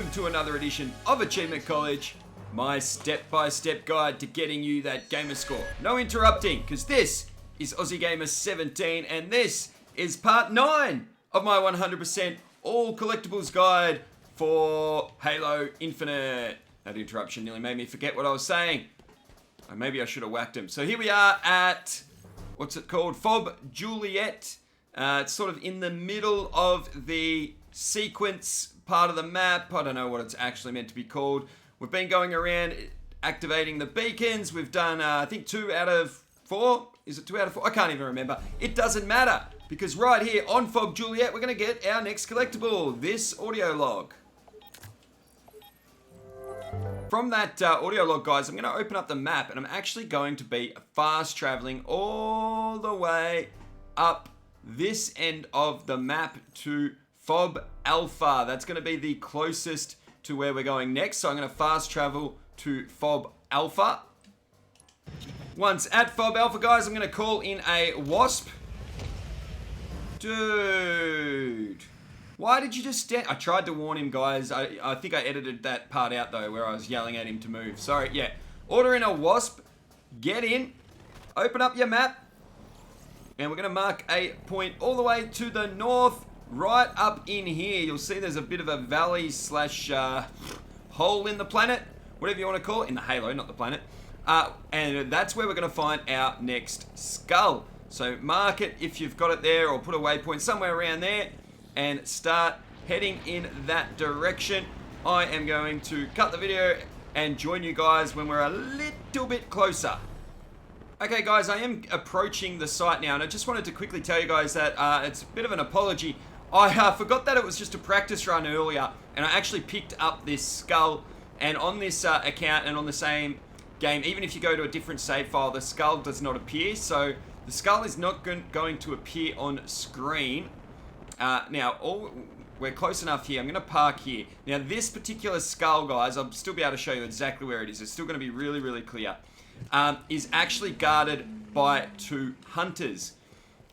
welcome to another edition of Achievement College, my step-by-step guide to getting you that gamer score. No interrupting, because this is Aussie Gamer 17, and this is part 9 of my 100% all collectibles guide for Halo Infinite. That interruption nearly made me forget what I was saying. Or maybe I should have whacked him. So here we are at, what's it called? Fob Juliet. It's sort of in the middle of the sequence part of the map. I don't know what it's actually meant to be called. We've been going around activating the beacons. We've done, I think, 2 out of 4. Is it 2 out of 4? I can't even remember. It doesn't matter, because right here on Fob Juliet, we're going to get our next collectible, this audio log. From that audio log, guys, I'm going to open up the map, and I'm actually going to be fast traveling all the way up this end of the map to Fob Alpha. That's going to be the closest to where we're going next. So I'm going to fast travel to Fob Alpha. Once at Fob Alpha, guys, I'm going to call in a wasp. Dude, why did you just stand? I tried to warn him, guys. I think I edited that part out, though, where I was yelling at him to move. Sorry, yeah. Order in a wasp. Get in. Open up your map. And we're going to mark a point all the way to the north, right up in here. You'll see there's a bit of a valley slash hole in the planet, whatever you want to call it, in the halo, not the planet. And that's where we're going to find our next skull. So mark it if you've got it there, or put a waypoint somewhere around there, and start heading in that direction. I am going to cut the video and join you guys when we're a little bit closer. Okay, guys, I am approaching the site now, and I just wanted to quickly tell you guys that it's a bit of an apology. I forgot that it was just a practice run earlier, and I actually picked up this skull, and on this account and on the same game, even if you go to a different save file, the skull does not appear, so the skull is not going to appear on screen. Now, we're close enough here. I'm going to park here. Now, this particular skull, guys, I'll still be able to show you exactly where it is. It's still going to be really, really clear. Is actually guarded by 2 hunters.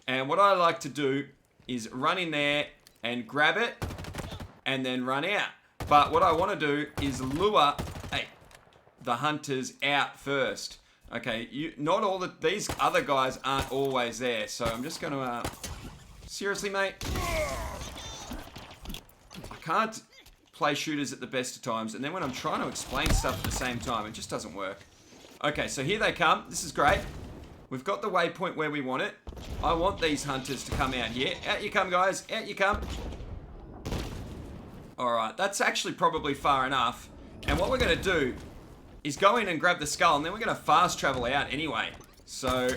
And what I like to do is run in there and grab it and then run out. But what I want to do is lure the hunters out first. Okay, not all these other guys aren't always there. So I'm just going to... seriously, mate? I can't play shooters at the best of times. And then when I'm trying to explain stuff at the same time, it just doesn't work. Okay, so here they come. This is great. We've got the waypoint where we want it. I want these hunters to come out here. Out you come, guys. Out you come. Alright, that's actually probably far enough. And what we're going to do is go in and grab the skull, and then we're going to fast travel out anyway. So,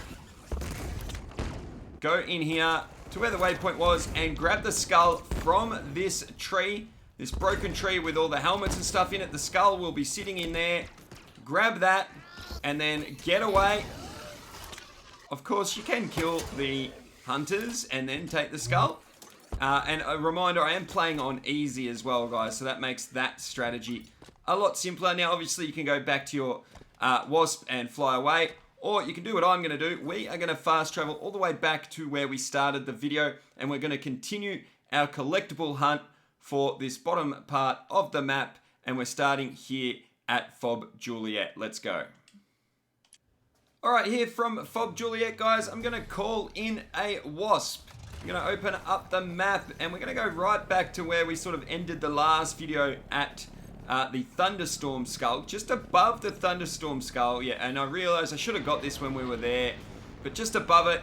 go in here to where the waypoint was and grab the skull from this tree. This broken tree with all the helmets and stuff in it. The skull will be sitting in there. Grab that. And then get away. Of course, you can kill the hunters and then take the skull. And a reminder, I am playing on easy as well, guys. So that makes that strategy a lot simpler. Now, obviously, you can go back to your wasp and fly away. Or you can do what I'm going to do. We are going to fast travel all the way back to where we started the video. And we're going to continue our collectible hunt for this bottom part of the map. And we're starting here at Fob Juliet. Let's go. Alright, here from Fob Juliet, guys, I'm going to call in a wasp. I'm going to open up the map, and we're going to go right back to where we sort of ended the last video at the Thunderstorm Skull. Just above the Thunderstorm Skull, yeah, and I realized I should have got this when we were there, but just above it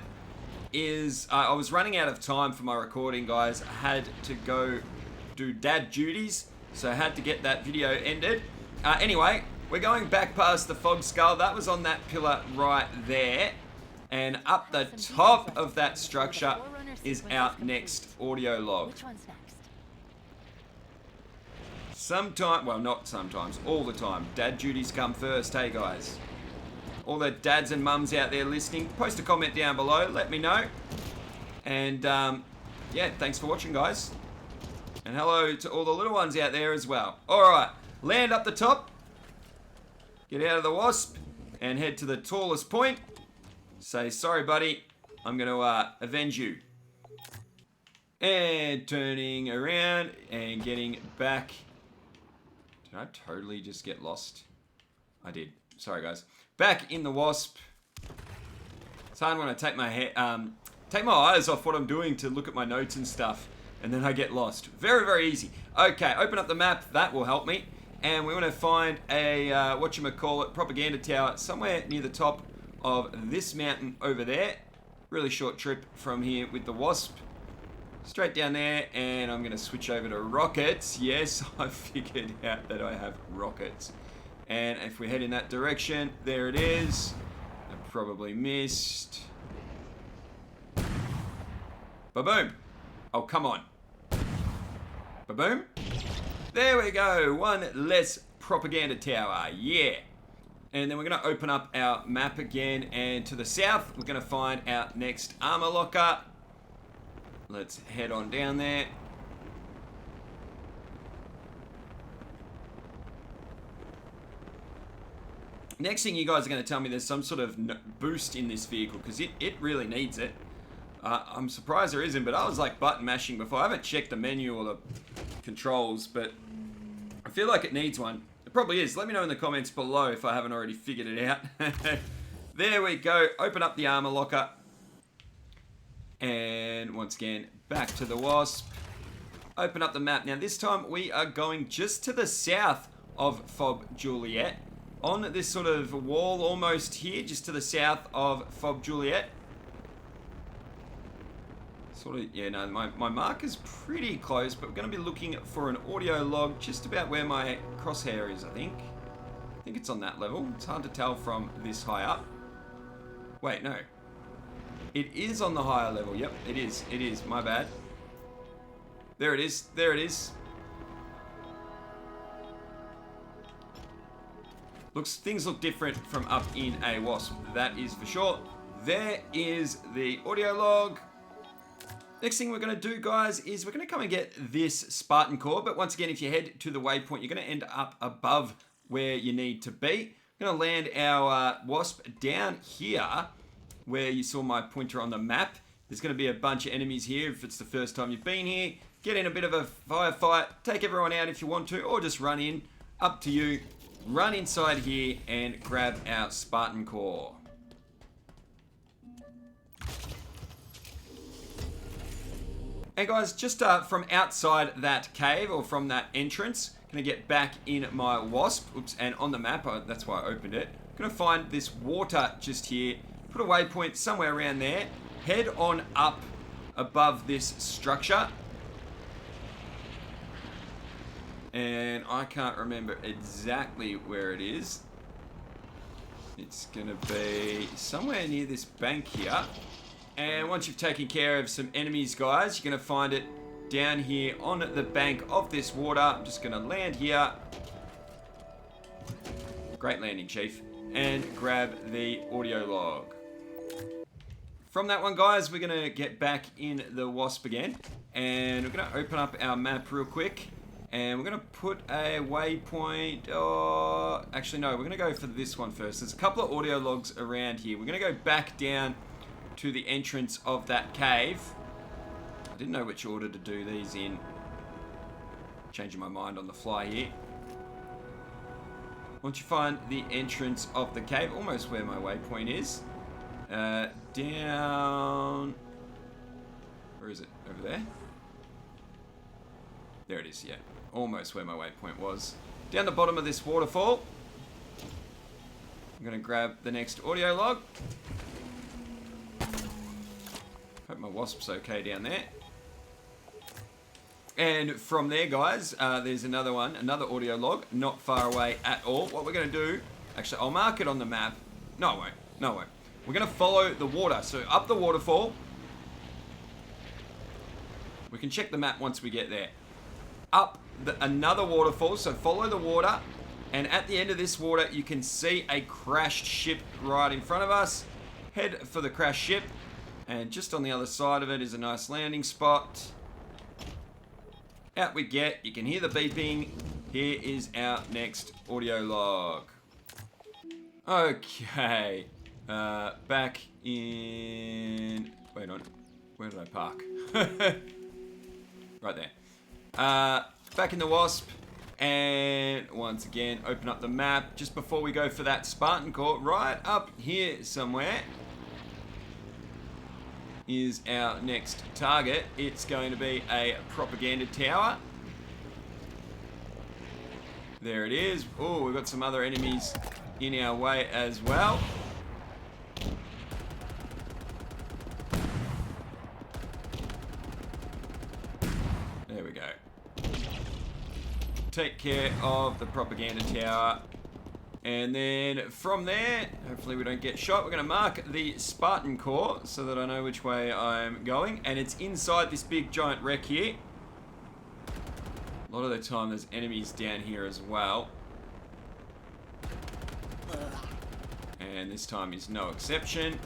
is, I was running out of time for my recording, guys. I had to go do dad duties, so I had to get that video ended. Anyway, we're going back past the fog skull. That was on that pillar right there. And up the top of that structure is our next audio log. Which one's next? Well, not sometimes, all the time. Dad duties come first, hey guys. All the dads and mums out there listening, post a comment down below, let me know. And yeah, thanks for watching, guys. And hello to all the little ones out there as well. Alright, land up the top. Get out of the wasp and head to the tallest point. Say, sorry, buddy. I'm going to avenge you. And turning around and getting back Did I totally just get lost? I did. Sorry, guys. Back in the Wasp. It's hard when I take my eyes off what I'm doing to look at my notes and stuff, and then I get lost. Very, very easy. Okay, open up the map. That will help me. And we want to find a, whatchamacallit, propaganda tower somewhere near the top of this mountain over there. Really short trip from here with the Wasp. Straight down there, and I'm going to switch over to rockets. Yes, I figured out that I have rockets. And if we head in that direction, there it is. I probably missed. Ba-boom. Oh, come on. Ba-boom. There we go. One less propaganda tower. Yeah. And then we're going to open up our map again. And to the south, we're going to find our next armor locker. Let's head on down there. Next thing you guys are going to tell me there's some sort of boost in this vehicle, because it really needs it. I'm surprised there isn't, but I was like button mashing before. I haven't checked the menu or the controls, but I feel like it needs one. It probably is. Let me know in the comments below if I haven't already figured it out. There we go. Open up the armor locker. And once again, back to the Wasp. Open up the map. Now this time we are going just to the south of Fob Juliet. On this sort of wall almost here, just to the south of Fob Juliet. Sort of, yeah, no, my marker's pretty close, but we're going to be looking for an audio log just about where my crosshair is, I think. I think it's on that level. It's hard to tell from this high up. Wait, no. It is on the higher level. Yep, it is. It is. My bad. There it is. There it is. Things look different from up in a Wasp. That is for sure. There is the audio log. Next thing we're going to do, guys, is we're going to come and get this Spartan Core. But once again, if you head to the waypoint, you're going to end up above where you need to be. We're going to land our Wasp down here, where you saw my pointer on the map. There's going to be a bunch of enemies here if it's the first time you've been here. Get in a bit of a firefight, take everyone out if you want to, or just run in. Up to you. Run inside here and grab our Spartan Core. And guys, just from outside that cave, or from that entrance, gonna get back in my Wasp. Oops, and on the map, that's why I opened it. Gonna find this water just here. Put a waypoint somewhere around there. Head on up above this structure. And I can't remember exactly where it is. It's gonna be somewhere near this bank here. And once you've taken care of some enemies, guys, you're gonna find it down here on the bank of this water. I'm just gonna land here. Great landing, Chief. And grab the audio log. From that one, guys, we're gonna get back in the Wasp again. And we're gonna open up our map real quick. And we're going to put a waypoint, actually no, we're going to go for this one first. There's a couple of audio logs around here. We're going to go back down to the entrance of that cave. I didn't know which order to do these in. Changing my mind on the fly here. Once you find the entrance of the cave, almost where my waypoint is, down, where is it? Over there? There it is, yeah. Almost where my waypoint was. Down the bottom of this waterfall. I'm going to grab the next audio log. Hope my Wasp's okay down there. And from there, guys, there's another one, another audio log, not far away at all. What we're going to do, actually, I'll mark it on the map. No, I won't. No, I won't. We're going to follow the water. So up the waterfall. We can check the map once we get there. Up another waterfall, so follow the water, and at the end of this water you can see a crashed ship right in front of us. Head for the crashed ship, and just on the other side of it is a nice landing spot. Out we get. You can hear the beeping. Here is our next audio log. Okay, back in, wait on, where did I park? Right there. Back in the Wasp. And once again, open up the map just before we go for that Spartan Core. Right up here somewhere is our next target. It's going to be a propaganda tower. There it is. Oh, we've got some other enemies in our way as well. There we go. Take care of the propaganda tower. And then from there, hopefully we don't get shot, we're going to mark the Spartan Core so that I know which way I'm going. And it's inside this big giant wreck here. A lot of the time there's enemies down here as well. And this time is no exception.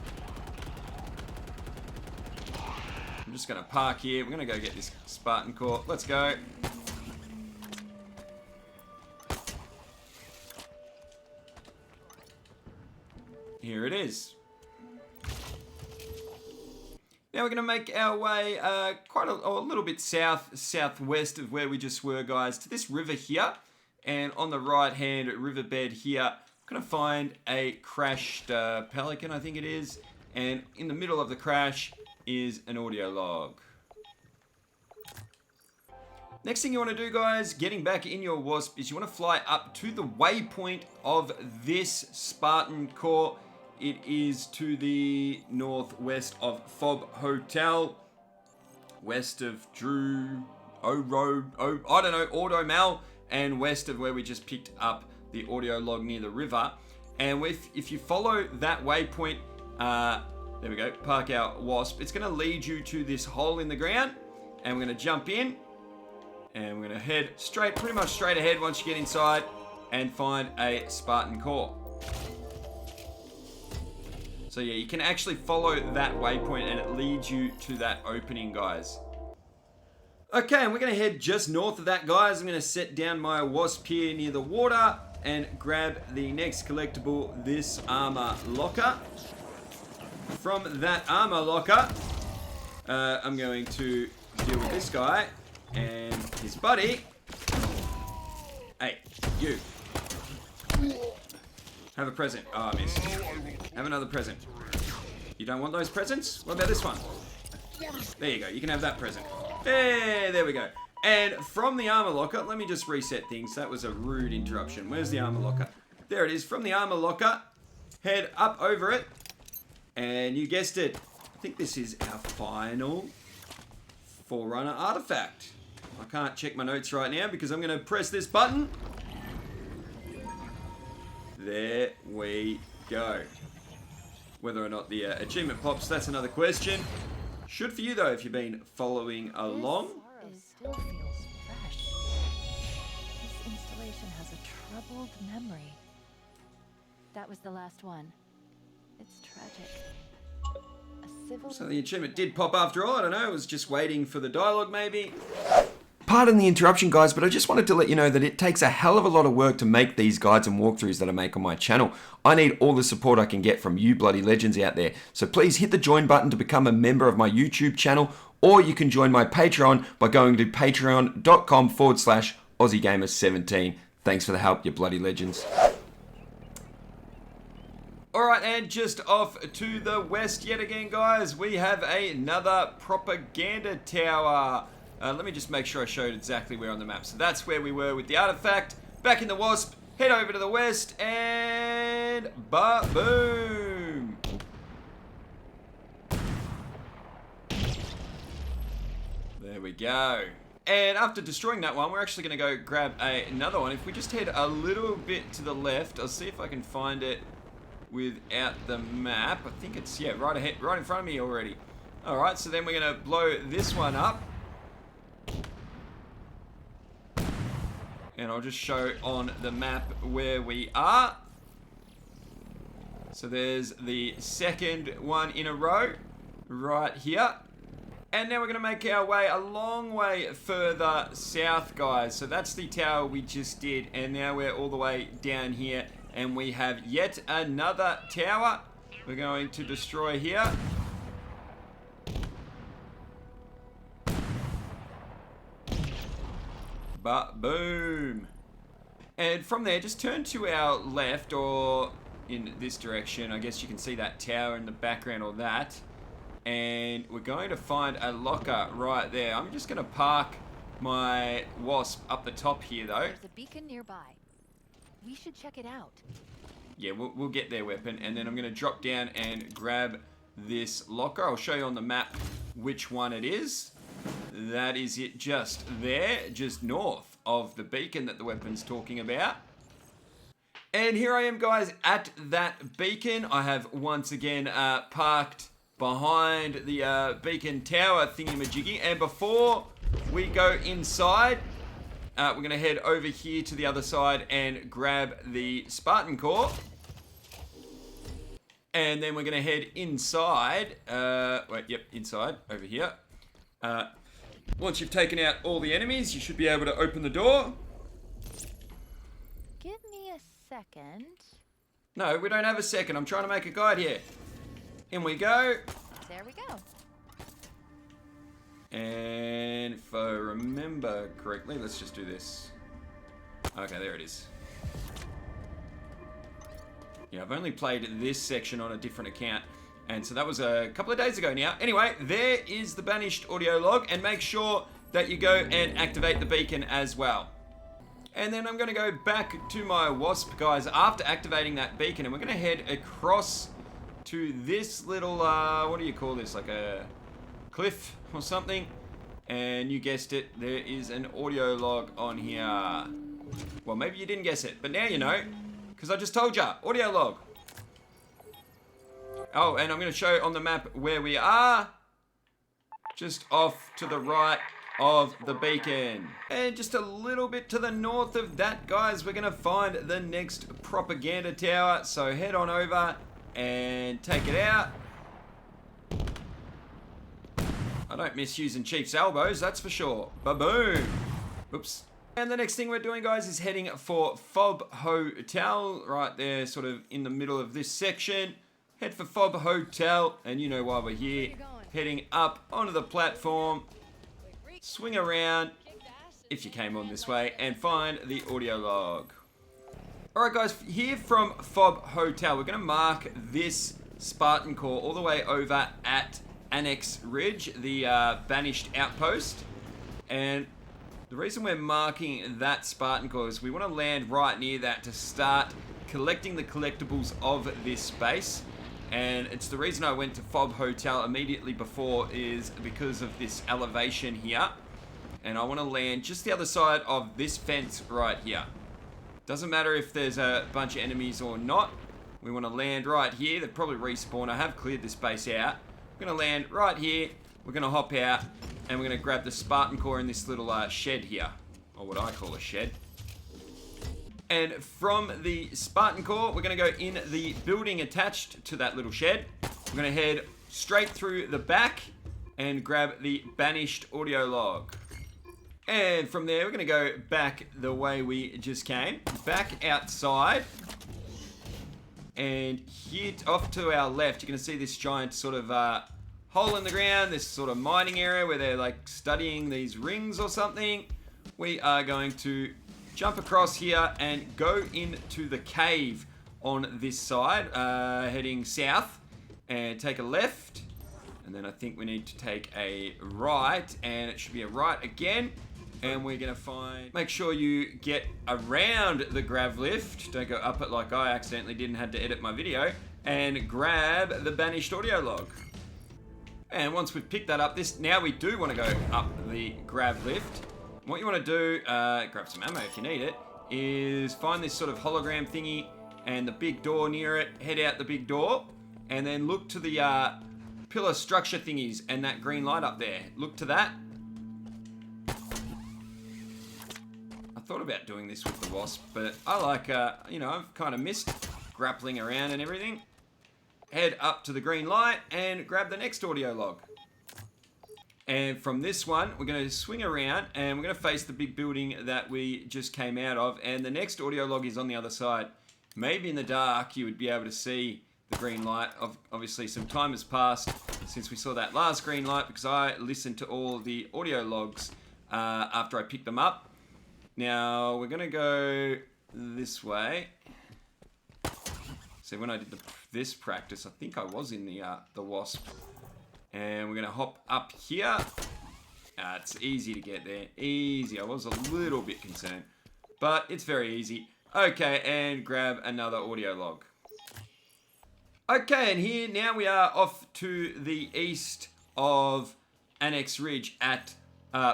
I'm just going to park here. We're going to go get this Spartan Core. Let's go. Here it is. Now we're going to make our way quite a little bit southwest of where we just were, guys, to this river here. And on the right-hand riverbed here, I'm going to find a crashed pelican, I think it is. And in the middle of the crash is an audio log. Next thing you want to do, guys, getting back in your Wasp, is you want to fly up to the waypoint of this Spartan Core. It is to the northwest of Fob Hotel, west of Drew Road, Auto Mal, and west of where we just picked up the audio log near the river. And if you follow that waypoint, there we go, park our Wasp, it's going to lead you to this hole in the ground, and we're going to jump in, and we're going to head pretty much straight ahead once you get inside, and find a Spartan Core. So yeah, you can actually follow that waypoint and it leads you to that opening, guys. Okay, and we're going to head just north of that, guys. I'm going to set down my Wasp here near the water and grab the next collectible, this armor locker. From that armor locker, I'm going to deal with this guy and his buddy. Hey, you. Have a present. Oh, I missed. Have another present. You don't want those presents? What about this one? There you go. You can have that present. Hey, there we go. And from the armor locker, let me just reset things. That was a rude interruption. Where's the armor locker? There it is. From the armor locker, head up over it. And you guessed it. I think this is our final Forerunner Artifact. I can't check my notes right now because I'm going to press this button. There we go. Whether or not the achievement pops, that's another question. Should for you though, if you've been following along. This sorrow still feels fresh. This installation has a troubled memory. That was the last one. It's tragic. A civil. So the achievement did pop after all. I don't know. It was just waiting for the dialogue, maybe. Pardon the interruption, guys, but I just wanted to let you know that it takes a hell of a lot of work to make these guides and walkthroughs that I make on my channel. I need all the support I can get from you bloody legends out there. So please hit the join button to become a member of my YouTube channel, or you can join my Patreon by going to patreon.com/AussieGamers17. Thanks for the help, you bloody legends. Alright, and just off to the west yet again, guys, we have another propaganda tower. Let me just make sure I showed exactly where on the map. So that's where we were with the artifact. Back in the Wasp, head over to the west, and ba-boom! There we go. And after destroying that one, we're actually going to go grab another one. If we just head a little bit to the left, I'll see if I can find it without the map. I think it's, yeah, right ahead, right in front of me already. Alright, so then we're going to blow this one up. And I'll just show on the map where we are. So there's the second one in a row, right here. And now we're going to make our way a long way further south, guys. So that's the tower we just did. And now we're all the way down here. And we have yet another tower we're going to destroy here. But boom. And from there, just turn to our left or in this direction. I guess you can see that tower in the background or that. And we're going to find a locker right there. I'm just going to park my wasp up the top here, though. There's a beacon nearby. We should check it out. Yeah, we'll get their weapon. And then I'm going to drop down and grab this locker. I'll show you on the map which one it is. That is it just there, just north of the beacon that the weapon's talking about. And here I am, guys, at that beacon. I have once again parked behind the beacon tower thingy-majiggy. And before we go inside, we're going to head over here to the other side and grab the Spartan Core. And then we're going to head inside. Inside, over here. Once you've taken out all the enemies, you should be able to open the door. Give me a second. No, we don't have a second. I'm trying to make a guide here. In we go. There we go. And if I remember correctly, let's just do this. Okay, there it is. Yeah, I've only played this section on a different account. And so that was a couple of days ago now. Anyway, there is the Banished Audio Log. And make sure that you go and activate the beacon as well. And then I'm going to go back to my wasp, guys, after activating that beacon. And we're going to head across to this little, what do you call this? Like a cliff or something. And you guessed it, there is an audio log on here. Well, maybe you didn't guess it, but now you know. Because I just told ya, audio log. Oh, and I'm going to show on the map where we are. Just off to the right of the beacon. And just a little bit to the north of that, guys, we're going to find the next propaganda tower. So head on over and take it out. I don't miss using Chief's elbows, that's for sure. Ba-boom. Oops. And the next thing we're doing, guys, is heading for Fob Hotel. Right there, sort of in the middle of this section. Head for Fob Hotel, and you know why we're here. Heading up onto the platform. Swing around, if you came on this way, and find the audio log. Alright, guys, here from Fob Hotel, we're going to mark this Spartan Core all the way over at Annex Ridge, the Banished Outpost. And the reason we're marking that Spartan Core is we want to land right near that to start collecting the collectibles of this space. And it's the reason I went to Fob Hotel immediately before is because of this elevation here. And I want to land just the other side of this fence right here. Doesn't matter if there's a bunch of enemies or not. We want to land right here. They'll probably respawn. I have cleared this base out. We're going to land right here. We're going to hop out. And we're going to grab the Spartan Core in this little shed here. Or what I call a shed. And from the Spartan Core, we're going to go in the building attached to that little shed. We're going to head straight through the back and grab the Banished Audio Log. And from there, we're going to go back the way we just came. Back outside. And here off to our left, you're going to see this giant sort of hole in the ground. This sort of mining area where they're like studying these rings or something. We are going to jump across here and go into the cave on this side, heading south, and take a left, and then I think we need to take a right, and it should be a right again, and we're gonna make sure you get around the grav lift, don't go up it like I accidentally did and had to edit my video, and grab the Banished Audio Log. And once we've picked that up, now we do want to go up the grav lift. What you want to do, grab some ammo if you need it, is find this sort of hologram thingy and the big door near it, head out the big door, and then look to the pillar structure thingies and that green light up there. Look to that. I thought about doing this with the wasp, but I like, I've kind of missed grappling around and everything. Head up to the green light and grab the next audio log. And from this one, we're going to swing around and we're going to face the big building that we just came out of. And the next audio log is on the other side. Maybe in the dark you would be able to see the green light. Obviously, some time has passed since we saw that last green light because I listened to all the audio logs after I picked them up. Now, we're going to go this way. So when I did this practice, I think I was in the wasp. And we're going to hop up here. It's easy to get there. Easy. I was a little bit concerned. But it's very easy. Okay, and grab another audio log. Okay, and here now we are off to the east of Annex Ridge at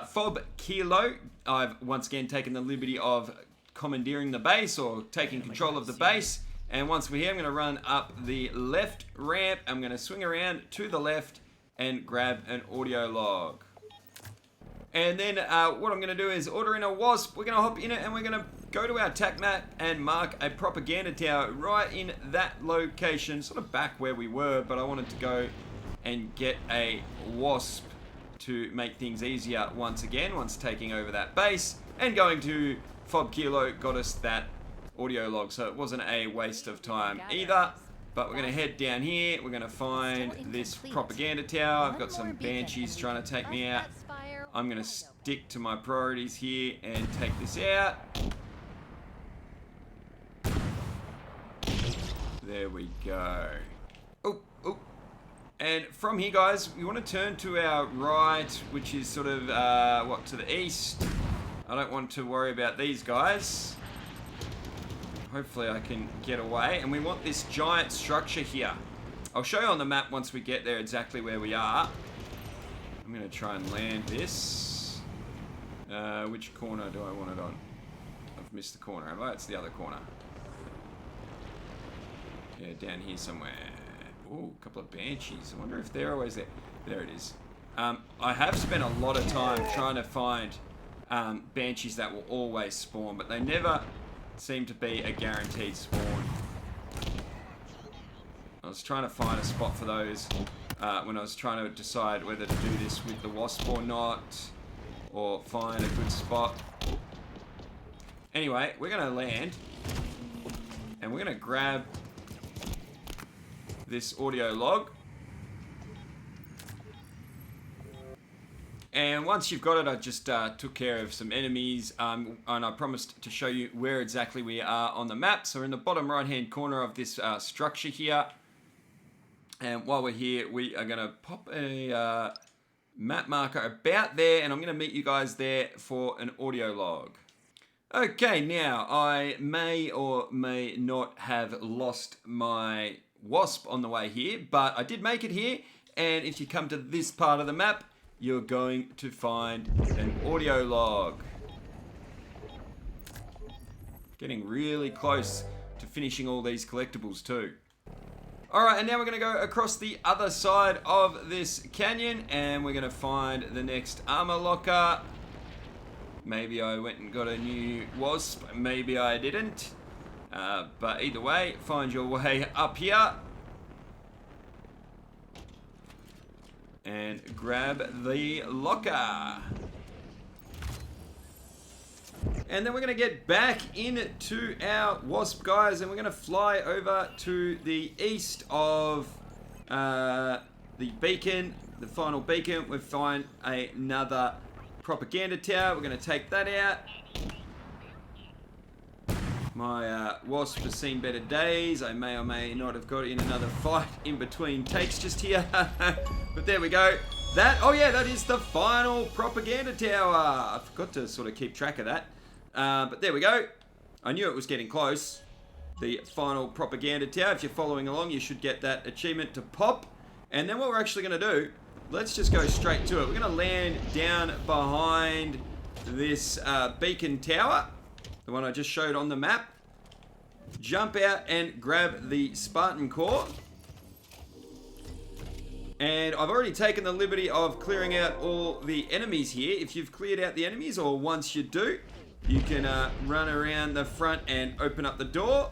Fob Kilo. I've once again taken the liberty of commandeering the base or taking control of the base. And once we're here, I'm going to run up the left ramp. I'm going to swing around to the left and grab an audio log. And then what I'm going to do is order in a wasp. We're going to hop in it and we're going to go to our attack map and mark a propaganda tower right in that location. Sort of back where we were, but I wanted to go and get a wasp to make things easier once again, once taking over that base. And going to Fob Kilo got us that audio log, so it wasn't a waste of time either. But we're going to head down here. We're going to find this propaganda tower. I've got some banshees trying to take me out. I'm going to stick to my priorities here and take this out. There we go. Oh, oh. And from here, guys, we want to turn to our right, which is sort of, to the east. I don't want to worry about these guys. Hopefully I can get away. And we want this giant structure here. I'll show you on the map once we get there exactly where we are. I'm going to try and land this. Which corner do I want it on? I've missed the corner, have I? It's the other corner. Yeah, down here somewhere. Oh, a couple of banshees. I wonder if they're always there. There it is. I have spent a lot of time trying to find banshees that will always spawn, but they never seem to be a guaranteed spawn. I was trying to find a spot for those when I was trying to decide whether to do this with the wasp or not, or find a good spot. Anyway, we're going to land, and we're going to grab this audio log. And once you've got it, I just took care of some enemies, and I promised to show you where exactly we are on the map. So we're in the bottom right hand corner of this structure here. And while we're here, we are going to pop a map marker about there, and I'm going to meet you guys there for an audio log. Okay, now I may or may not have lost my wasp on the way here, but I did make it here. And if you come to this part of the map, you're going to find an audio log. Getting really close to finishing all these collectibles too. Alright, and now we're going to go across the other side of this canyon, and we're going to find the next armor locker. Maybe I went and got a new wasp, maybe I didn't. But either way, find your way up here. And grab the locker. And then we're going to get back into our wasp, guys, and we're going to fly over to the east of the beacon, the final beacon. We'll find another propaganda tower. We're going to take that out. My wasp has seen better days. I may or may not have got in another fight in between takes just here. But there we go. Oh yeah, that is the final propaganda tower. I forgot to sort of keep track of that. But there we go. I knew it was getting close. The final propaganda tower. If you're following along, you should get that achievement to pop. And then what we're actually going to do, let's just go straight to it. We're going to land down behind this beacon tower, the one I just showed on the map. Jump out and grab the Spartan Core. And I've already taken the liberty of clearing out all the enemies here. If you've cleared out the enemies, or once you do, you can run around the front and open up the door.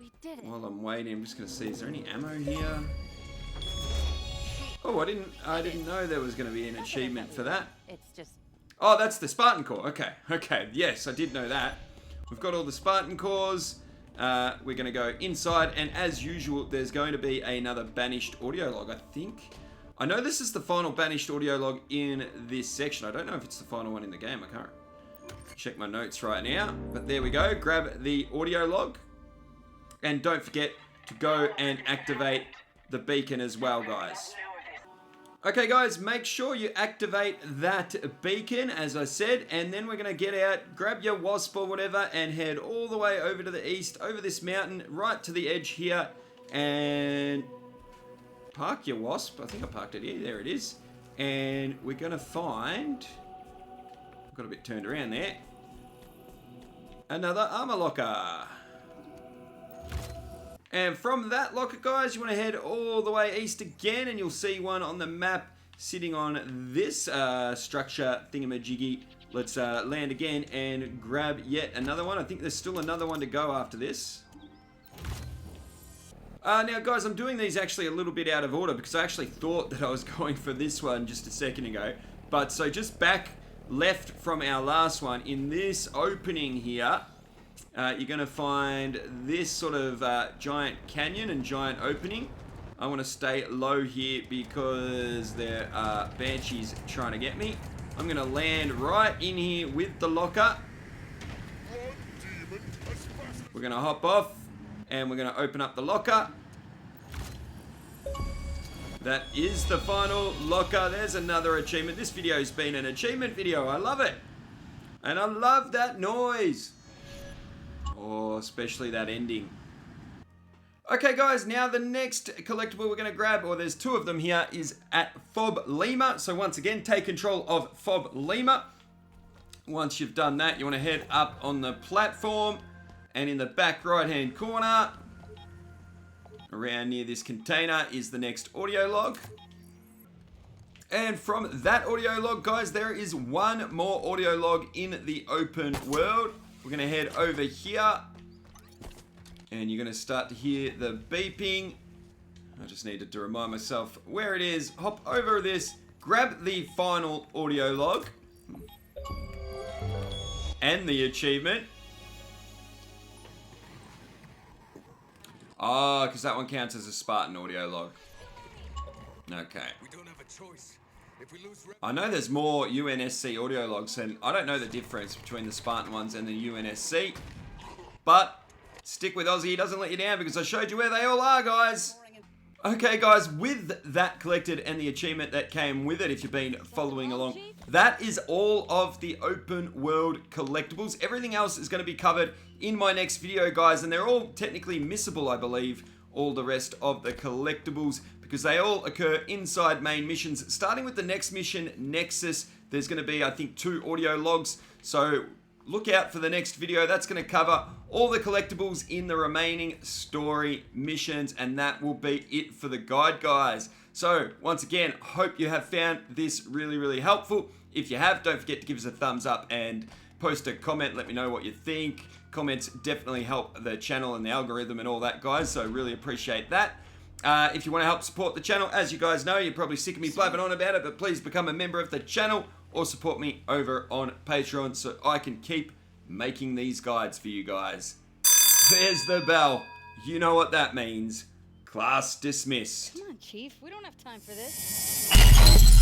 We did it. While I'm waiting, I'm just going to see, is there any ammo here? Oh, I didn't know there was going to be an achievement for that. It's just... Oh, that's the Spartan Core. Okay. Yes, I did know that. We've got all the Spartan Cores. We're going to go inside, and as usual, there's going to be another Banished Audio Log, I think. I know this is the final Banished Audio Log in this section. I don't know if it's the final one in the game. I check my notes right now. But there we go. Grab the audio log. And don't forget to go and activate the beacon as well, guys. Okay, guys, make sure you activate that beacon, as I said, and then we're going to get out, grab your wasp or whatever, and head all the way over to the east, over this mountain, right to the edge here, and park your wasp. I think I parked it here. There it is. And we're going to find... I've got a bit turned around there. Another armor locker. And from that locker, guys, you want to head all the way east again, and you'll see one on the map sitting on this structure thingamajiggy. Let's land again and grab yet another one. I think there's still another one to go after this. Now, guys, I'm doing these actually a little bit out of order because I actually thought that I was going for this one just a second ago. But so just back left from our last one, in this opening here, you're going to find this sort of giant canyon and giant opening. I want to stay low here because there are banshees trying to get me. I'm going to land right in here with the locker. We're going to hop off and we're going to open up the locker. That is the final locker. There's another achievement. This video's been an achievement video. I love it. And I love that noise. Oh, especially that ending. Okay, guys, now the next collectible we're going to grab, or there's two of them here, is at Fob Lima. So once again, take control of Fob Lima. Once you've done that, you want to head up on the platform, and in the back right-hand corner, around near this container, is the next audio log. And from that audio log, guys, there is one more audio log in the open world. We're going to head over here, and you're going to start to hear the beeping. I just needed to remind myself where it is. Hop over this, grab the final audio log, and the achievement. Oh, because that one counts as a Spartan audio log. Okay. We don't have a choice. If we lose... I know there's more UNSC audio logs, and I don't know the difference between the Spartan ones and the UNSC. But stick with Aussie, he doesn't let you down because I showed you where they all are, guys. Okay, guys, with that collected and the achievement that came with it, if you've been following along, that is all of the open world collectibles. Everything else is going to be covered in my next video, guys, and they're all technically missable, I believe, all the rest of the collectibles, because they all occur inside main missions. Starting with the next mission, Nexus, there's going to be, I think, 2 audio logs, so look out for the next video. That's going to cover all the collectibles in the remaining story missions, and that will be it for the guide, guys. So, once again, hope you have found this really, really helpful. If you have, don't forget to give us a thumbs up and post a comment. Let me know what you think. Comments definitely help the channel and the algorithm and all that, guys, so really appreciate that. If you want to help support the channel, as you guys know, you're probably sick of me blabbing on about it, but please become a member of the channel or support me over on Patreon so I can keep making these guides for you guys. There's the bell. You know what that means. Class dismissed. Come on, Chief. We don't have time for this.